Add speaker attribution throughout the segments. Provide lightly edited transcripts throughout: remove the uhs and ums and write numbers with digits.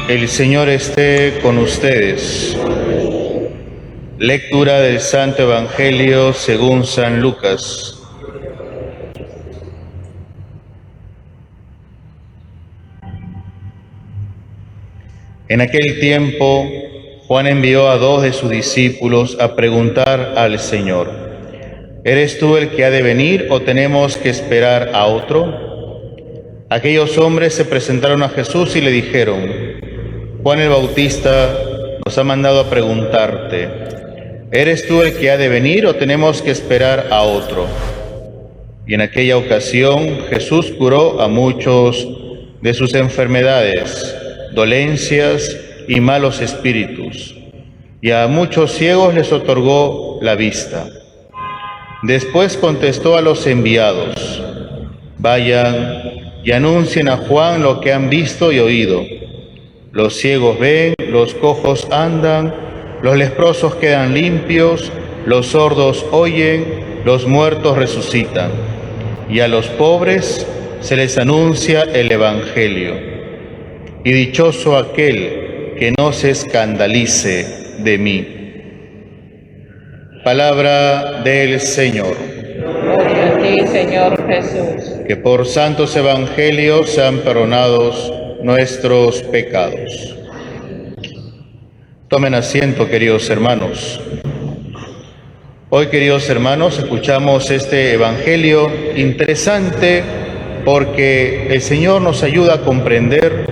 Speaker 1: El Señor esté con ustedes. Lectura del Santo Evangelio según San Lucas. En aquel tiempo, Juan envió a 2 de sus discípulos a preguntar al Señor: ¿eres tú el que ha de venir o tenemos que esperar a otro? Aquellos hombres se presentaron a Jesús y le dijeron: Juan el Bautista nos ha mandado a preguntarte: ¿eres tú el que ha de venir o tenemos que esperar a otro? Y en aquella ocasión Jesús curó a muchos de sus enfermedades, dolencias y malos espíritus, y a muchos ciegos les otorgó la vista. Después contestó a los enviados: vayan y anuncien a Juan lo que han visto y oído. Los ciegos ven, los cojos andan, los leprosos quedan limpios, los sordos oyen, los muertos resucitan, y a los pobres se les anuncia el Evangelio. Y dichoso aquel que no se escandalice de mí. Palabra del Señor.
Speaker 2: Gloria a ti, Señor Jesús.
Speaker 1: Que por santos evangelios sean perdonados nuestros pecados. Tomen asiento, queridos hermanos. Hoy, queridos hermanos, escuchamos este evangelio interesante porque el Señor nos ayuda a comprender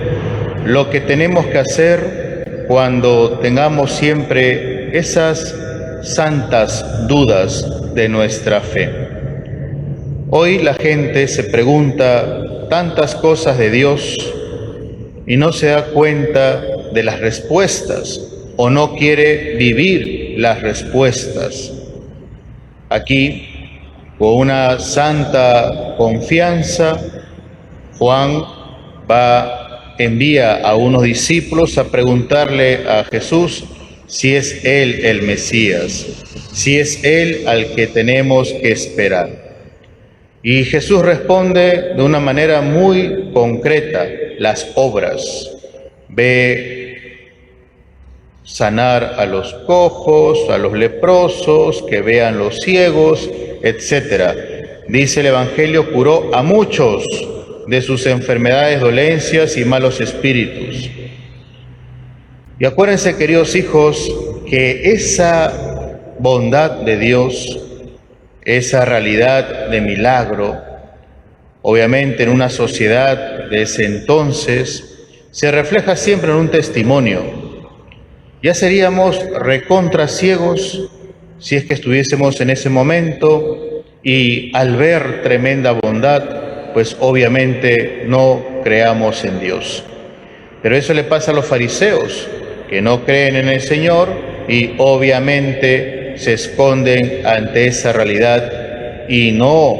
Speaker 1: lo que tenemos que hacer cuando tengamos siempre esas santas dudas de nuestra fe. Hoy la gente se pregunta tantas cosas de Dios y no se da cuenta de las respuestas o no quiere vivir las respuestas. Aquí, con una santa confianza, Juan envía a unos discípulos a preguntarle a Jesús si es Él el Mesías, si es Él al que tenemos que esperar. Y Jesús responde de una manera muy concreta: las obras. Ve sanar a los cojos, a los leprosos, que vean los ciegos, etc. Dice el Evangelio: curó a muchos de sus enfermedades, dolencias y malos espíritus. Y acuérdense, queridos hijos, que esa bondad de Dios, esa realidad de milagro, obviamente en una sociedad de ese entonces, se refleja siempre en un testimonio. Ya seríamos recontra ciegos si es que estuviésemos en ese momento y al ver tremenda bondad, pues obviamente no creamos en Dios. Pero eso le pasa a los fariseos, que no creen en el Señor y obviamente se esconden ante esa realidad y no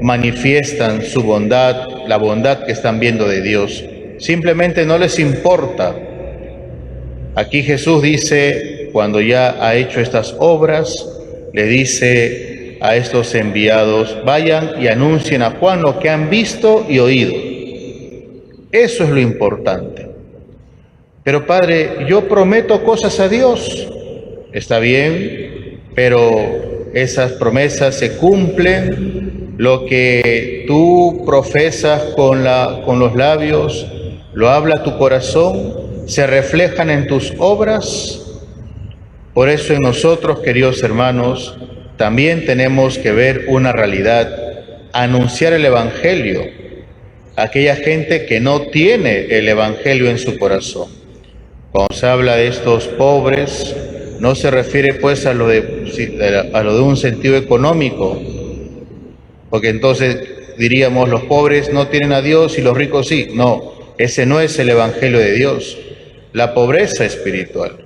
Speaker 1: manifiestan su bondad, la bondad que están viendo de Dios. Simplemente no les importa. Aquí Jesús dice, cuando ya ha hecho estas obras, le dice a estos enviados: vayan y anuncien a Juan lo que han visto y oído. Eso es lo importante. Pero Padre, yo prometo cosas a Dios. Está bien, pero esas promesas se cumplen. Lo que tú profesas con los labios, lo habla tu corazón, se reflejan en tus obras. Por eso en nosotros, queridos hermanos, también tenemos que ver una realidad, anunciar el Evangelio a aquella gente que no tiene el Evangelio en su corazón. Cuando se habla de estos pobres, no se refiere pues a lo de un sentido económico, porque entonces diríamos los pobres no tienen a Dios y los ricos sí. No, ese no es el Evangelio de Dios. La pobreza espiritual,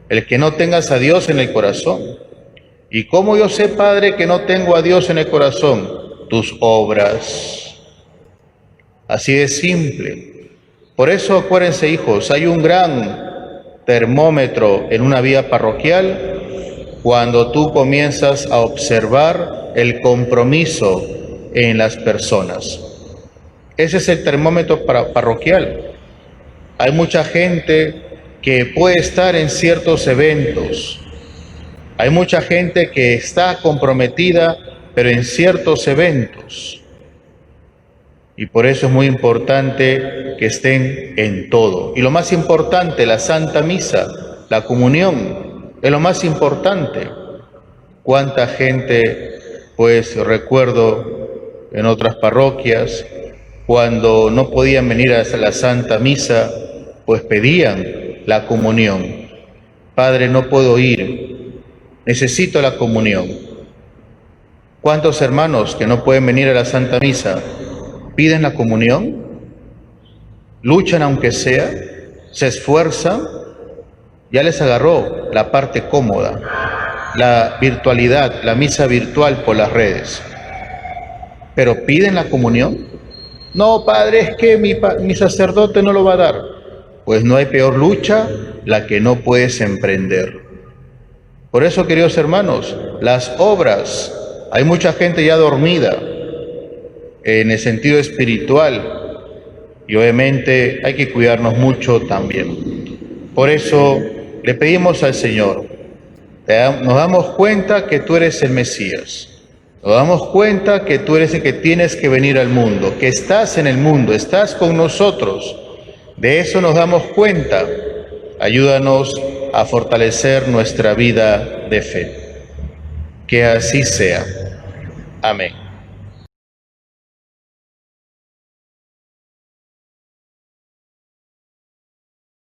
Speaker 1: el que no tengas a Dios en el corazón. ¿Y cómo yo sé, Padre, que no tengo a Dios en el corazón? Tus obras. Así de simple. Por eso acuérdense, hijos, hay un gran termómetro en una vida parroquial cuando tú comienzas a observar el compromiso en las personas. Ese es el termómetro parroquial. hay mucha gente que puede estar en ciertos eventos. Hay mucha gente que está comprometida, pero en ciertos eventos. Y por eso es muy importante que estén en todo. Y lo más importante, la Santa Misa, la comunión, es lo más importante. Cuánta gente, pues recuerdo en otras parroquias, cuando no podían venir a la Santa Misa, pues pedían la comunión. Padre, no puedo ir, necesito la comunión. ¿Cuántos hermanos que no pueden venir a la Santa Misa piden la comunión? Luchan aunque sea, se esfuerzan, ya les agarró la parte cómoda, la virtualidad, la misa virtual por las redes. ¿Pero piden la comunión? No, Padre, es que mi sacerdote no lo va a dar. Pues no hay peor lucha la que no puedes emprender. Por eso, queridos hermanos, las obras, hay mucha gente ya dormida en el sentido espiritual y obviamente hay que cuidarnos mucho también. Por eso le pedimos al Señor, nos damos cuenta que tú eres el Mesías. Nos damos cuenta que tú eres el que tienes que venir al mundo, que estás en el mundo, estás con nosotros. De eso nos damos cuenta. Ayúdanos a fortalecer nuestra vida de fe. Que así sea. Amén.